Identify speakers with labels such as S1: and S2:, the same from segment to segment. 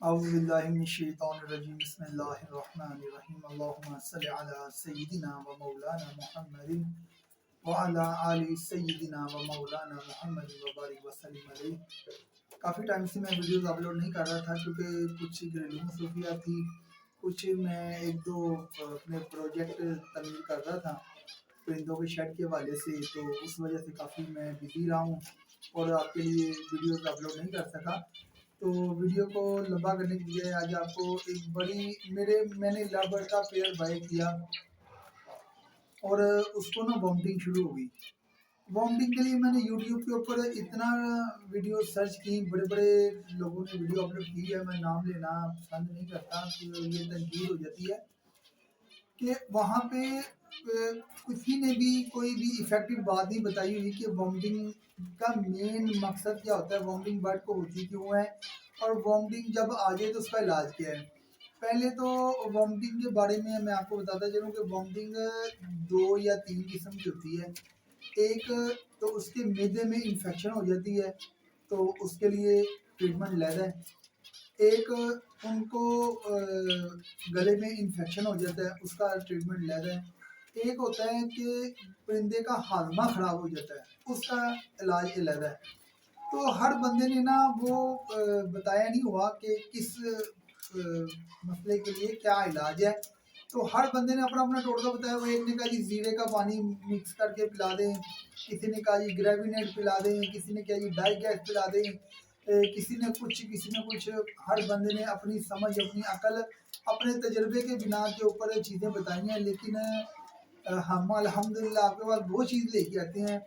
S1: औज़ुबिल्लाहिमिनश्शैतानिर्रजीम बिस्मिल्लाहिर्रहमानिर्रहीम अल्लाहुम्मा सल्लि अला सय्यिदिना व मौलाना मुहम्मदिन व अला आलि सय्यिदिना व मौलाना मुहम्मदिन व बारिक व सल्लिम अलैहि। काफ़ी टाइम से मैं वीडियोस अपलोड नहीं कर रहा था क्योंकि कुछ घरेलू मसरूफियात थी, कुछ मैं एक दो अपने प्रोजेक्ट तमीर कर रहा था परिंदों के शेड के हवाले से, तो उस वजह से काफ़ी मैं बिज़ी रहा हूँ और आपके लिए वीडियोस अपलोड नहीं कर सका। तो वीडियो को लंबा करने के लिए आज आपको एक बड़ी मैंने लव बर्ड का पेयर बाय किया और उसको ना वॉमिटिंग शुरू हो गई। वॉमिटिंग के लिए मैंने यूट्यूब के ऊपर इतना वीडियो सर्च की, बड़े बड़े लोगों ने वीडियो अपलोड की है, मैं नाम लेना पसंद नहीं करता कि ये तनकीद हो जाती है कि वहाँ पे किसी ने भी कोई भी इफेक्टिव बात नहीं बताई हुई कि वॉमिटिंग का मेन मकसद क्या होता है, वॉमिटिंग बर्ड को होती क्यों है और वॉमिटिंग जब आ जाए तो उसका इलाज क्या है। पहले तो वॉमिटिंग के बारे में मैं आपको बताता चलूँ कि वॉमिटिंग 2 या 3 किस्म की होती है। एक तो उसके मैदे में इंफेक्शन हो जाती है तो उसके लिए ट्रीटमेंट लेना है। एक उनको गले में इन्फेक्शन हो जाता है, उसका ट्रीटमेंट लेना है। एक होता है कि परिंदे का हाजमा ख़राब हो जाता है, उसका इलाज अलग है। तो हर बंदे ने ना वो बताया नहीं हुआ कि किस मसले के लिए क्या इलाज है, तो हर बंदे ने अपना अपना टोटका बताया हुआ। एक ने कहा जी जीरे का पानी मिक्स करके पिला दें, किसी ने कहा जी ग्रेविनेट पिला दें, किसी ने कहा जी डाई गैस पिला दें, किसी ने कुछ। हर बंदे ने अपनी समझ, अपनी अकल, अपने तजर्बे के बिना के ऊपर चीज़ें बताई हैं। लेकिन हम अल्हम्दुलिल्लाह आपके पास वो चीज़ लेके आते हैं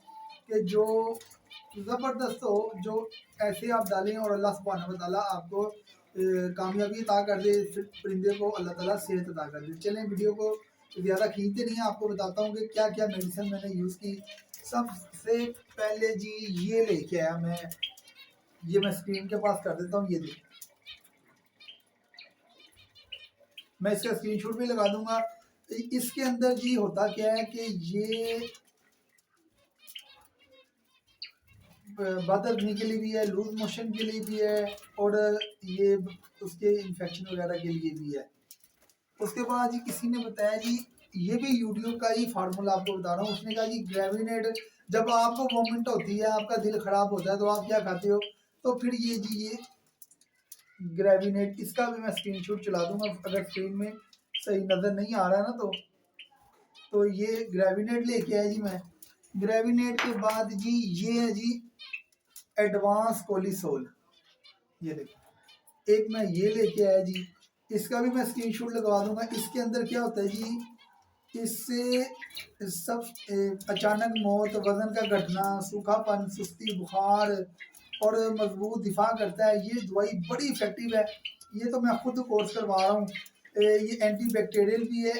S1: कि जो ज़बरदस्त हो, जो ऐसे आप डालें और अल्लाह सुब्हानहू व तआला आपको कामयाबी अता कर दे, फिर परिंदे को अल्लाह ताला सेहत अता कर दे। चलें वीडियो को ज़्यादा खींचते नहीं हैं, आपको बताता हूँ कि क्या क्या मेडिसिन मैंने यूज़ की। सबसे पहले जी ये लेके आया ये मैं स्क्रीन के पास कर देता हूँ, ये देखिए मैं इसका स्क्रीनशॉट भी लगा दूंगा। इसके अंदर जी होता क्या है कि ये बदहजमी के लिए भी है, लूज मोशन के लिए भी है और ये उसके इन्फेक्शन वगैरह के लिए भी है। उसके बाद जी किसी ने बताया जी, ये भी यूट्यूब का ही फार्मूला आपको बता रहा हूँ। उसने कहा जी ग्रेविनेट, जब आपको वोमिट होती है, आपका दिल खराब होता है तो आप क्या खाते हो, तो फिर ये ग्रेविनेट, इसका भी मैं स्क्रीनशॉट चला दूंगा अगर स्क्रीन में सही नज़र नहीं आ रहा ना तो ये ग्रेविनेट लेके आया जी मैं। ग्रेविनेट के बाद जी ये है जी एडवांस कोलिसोल, ये देखिए एक मैं ये लेके आया जी, इसका भी मैं स्क्रीनशॉट लगवा दूंगा। इसके अंदर क्या होता है जी, इससे सब अचानक मौत, वजन का घटना, सूखापन, सुस्ती, बुखार और मजबूत दिफा करता है। ये दवाई बड़ी इफेक्टिव है, ये तो मैं खुद कोर्स करवा रहा हूँ। ये एंटी बैक्टीरियल भी है,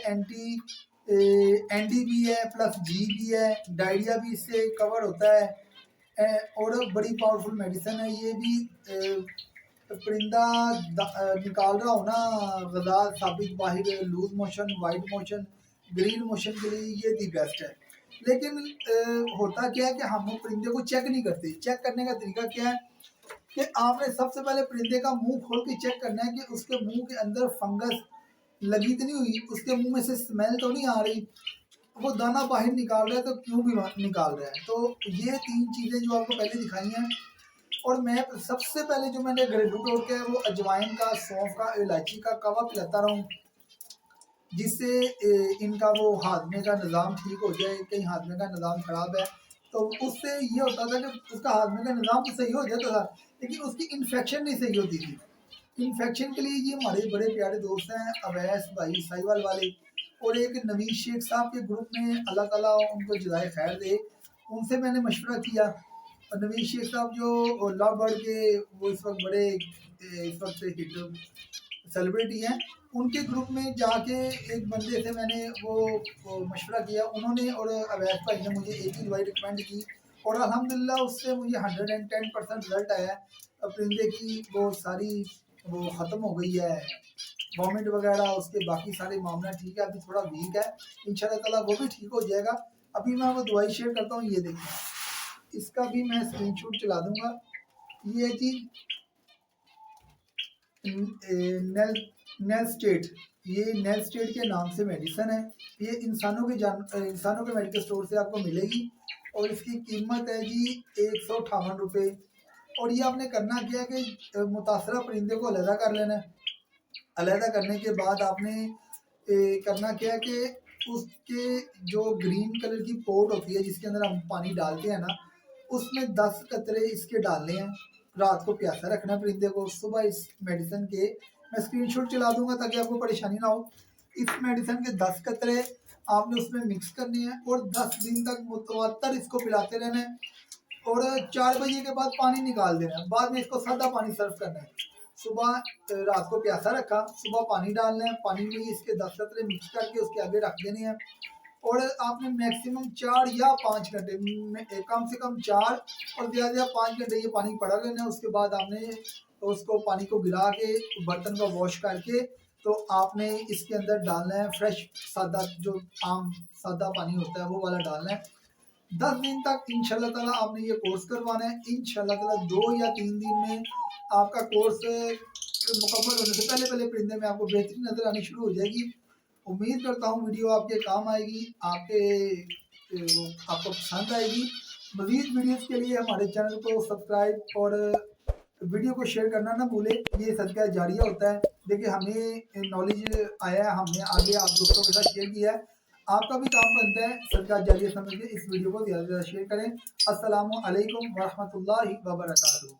S1: एंटी भी है, प्लस जी भी है, डायरिया भी इससे कवर होता है। और बड़ी पावरफुल मेडिसिन है ये भी। परिंदा निकाल रहा हो ना गजा साबित बाहिर, loose motion, white motion, green motion के लिए ये दी बेस्ट है। लेकिन होता क्या है कि हम परिंदे को चेक नहीं करते। चेक करने का तरीका क्या है कि आपने सबसे पहले परिंदे का मुंह खोल के चेक करना है कि उसके मुंह के अंदर फंगस लगी तो नहीं हुई, उसके मुंह में से स्मेल तो नहीं आ रही, वो दाना बाहर निकाल रहा है तो क्यों भी निकाल रहा है। तो ये 3 चीज़ें जो आपको पहले दिखाई हैं। और मैं सबसे पहले जो मैंने घरेलू टोटका है वो अजवाइन का, सौंफ का, इलायची का कावा पिलाता रहा हूँ, जिससे इनका वो हाजमे का निज़ाम ठीक हो जाए। कहीं हाजमे का निज़ाम ख़राब है तो उससे ये होता था कि उसका हाजमे का निज़ाम तो सही हो जाता था लेकिन उसकी इन्फेक्शन नहीं सही होती थी। इन्फेक्शन के लिए ये हमारे बड़े प्यारे दोस्त हैं अवैस भाई साहिवाल वाले, और एक नवीद शेख साहब के ग्रुप में, अल्लाह ताला उनको जज़ाए खैर दे, उनसे मैंने मशवरा किया। और नवीद शेख साहब जो लव बर्ड के वो इस वक्त बड़े इस वक्त हिट सेलिब्रिटी हैं, उनके ग्रुप में जाके एक बंदे से मैंने वो मशवरा किया। उन्होंने और अवैस भाई ने मुझे एक ही दवाई रिकमेंड की और अल्हम्दुलिल्लाह उससे मुझे 110% रिजल्ट आया। परिंदे की वो सारी वो ख़त्म हो गई है, वॉमिट वगैरह, उसके बाकी सारे मामला ठीक है। अभी थोड़ा वीक है, इंशाल्लाह ताला वो भी ठीक हो जाएगा। अभी मैं वो दवाई शेयर करता हूँ, ये देखें, इसका भी मैं स्क्रीनशॉट चला दूंगा। ये जी नेल नेल स्टेट, ये नेल स्टेट के नाम से मेडिसिन है। ये इंसानों के मेडिकल स्टोर से आपको मिलेगी और इसकी कीमत है जी 158 रुपये। और ये आपने करना क्या है कि मुतासरा परिंदे को अलहदा कर लेना है। अलहदा करने के बाद आपने करना क्या है कि उसके जो ग्रीन कलर की पोट होती है जिसके अंदर हम पानी डालते हैं ना, उसमें 10 कतरे इसके डालने हैं। रात को प्यासा रखना है परिंदे को। सुबह इस मेडिसिन के मैं स्क्रीनशॉट चला दूंगा ताकि आपको परेशानी ना हो। इस मेडिसिन के 10 कतरे आपने उसमें मिक्स करने हैं और 10 दिन तक मुतवातर इसको पिलाते रहना है। और 4 बजे के बाद पानी निकाल देना है। बाद में इसको सादा पानी सर्व करना है। सुबह रात को प्यासा रखा, सुबह पानी डालना है, पानी में इसके 10 कतरे मिक्स करके उसके आगे रख देने हैं। और आपने मैक्सिमम 4 या 5 घंटे, कम से कम 4 और ज़्यादा 5 घंटे ये पानी पड़ा रहना है। उसके बाद आपने उसको पानी को गिरा के बर्तन को वॉश करके तो आपने इसके अंदर डालना है फ्रेश सादा, जो आम सादा पानी होता है वो वाला डालना है। 10 दिन तक इंशाल्लाह ताला आपने ये कोर्स करवाना है। इंशाल्लाह ताला 2 या 3 दिन में आपका कोर्स मुकम्मल होने से पहले पहले परिंदे में आपको बेहतरी नजर आनी शुरू हो जाएगी। उम्मीद करता हूँ वीडियो आपके काम आएगी, आपको पसंद आएगी। मज़ीद वीडियोस के लिए हमारे चैनल को सब्सक्राइब और वीडियो को शेयर करना ना भूलें। ये सदका जारिया होता है। देखिए हमें नॉलेज आया है, हमने आगे आप दोस्तों के साथ शेयर किया है। आपका भी काम बनता है सदका जारिया समझ के इस वीडियो को ज़्यादा से ज़्यादा शेयर करें। अस्सलामु अलैकुम वरहमतुल्लाहि वबरकातुहू।